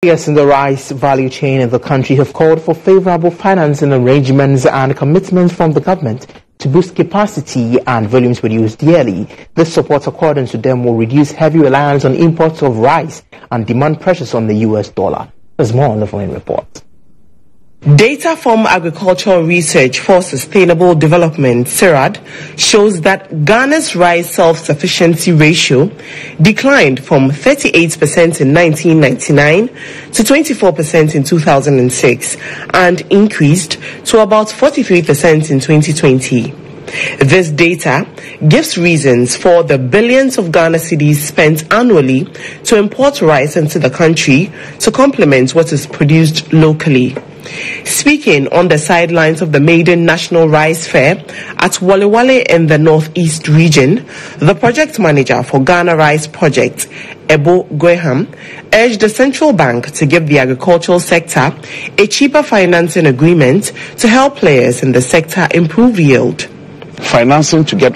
Players in the rice value chain in the country have called for favorable financing arrangements and commitments from the government to boost capacity and volumes produced yearly. This support, according to them, will reduce heavy reliance on imports of rice and demand pressures on the US dollar. There's more on the following report. Data from Agricultural Research for Sustainable Development, CIRAD, shows that Ghana's rice self-sufficiency ratio declined from 38% in 1999 to 24% in 2006 and increased to about 43% in 2020. This data gives reasons for the billions of Ghana cedis spent annually to import rice into the country to complement what is produced locally. Speaking on the sidelines of the maiden National Rice Fair at Walewale in the Northeast region, the project manager for Ghana Rice Project, Ebow, urged the central bank to give the agricultural sector a cheaper financing agreement to help players in the sector improve yield. Financing to get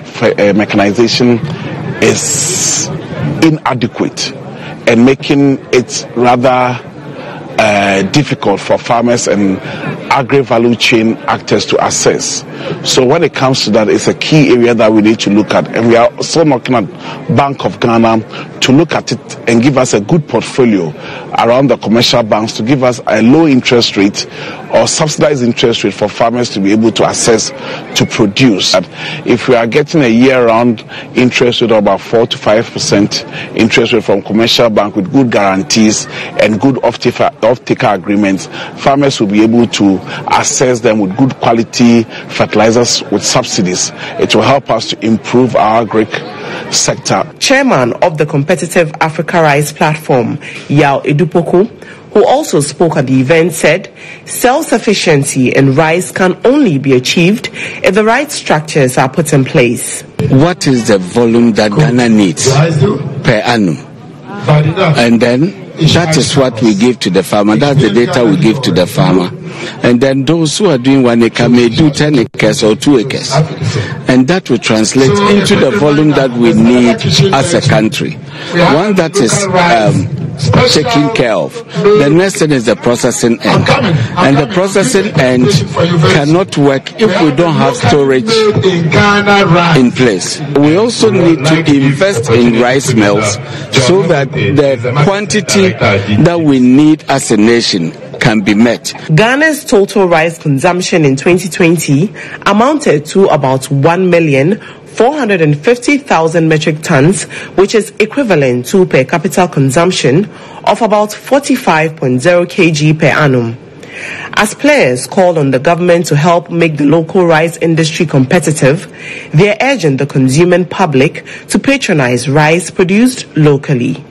mechanization is inadequate and making it rather difficult for farmers and agri-value chain actors to access. So when it comes to that, it's a key area that we need to look at. And we are also looking at Bank of Ghana to look at it and give us a good portfolio around the commercial banks to give us a low interest rate or subsidized interest rate for farmers to be able to access to produce. If we are getting a year-round interest rate of about 4 to 5% interest rate from commercial bank with good guarantees and good off-taker agreements, farmers will be able to access them with good quality fertilizers with subsidies. It will help us to improve our agri sector. Chairman of the Competitive Africa Rice Platform, Yao Edupoko, who also spoke at the event, said self-sufficiency in rice can only be achieved if the right structures are put in place. What is the volume that Ghana needs per annum? And then that is what we give to the farmer. That's the data we give to the farmer. And then those who are doing 1 acre may do 10 acres or 2 acres. And that will translate into the volume that we need as a country. One that is taken care of. The next thing is the processing end. And the processing end cannot work if we don't have storage in place. We also need to invest in rice mills so that the quantity that we need as a nation can be met. Ghana's total rice consumption in 2020 amounted to about 1,450,000 metric tons, which is equivalent to per capita consumption of about 45.0 kg per annum. As players call on the government to help make the local rice industry competitive, they are urging the consuming public to patronize rice produced locally.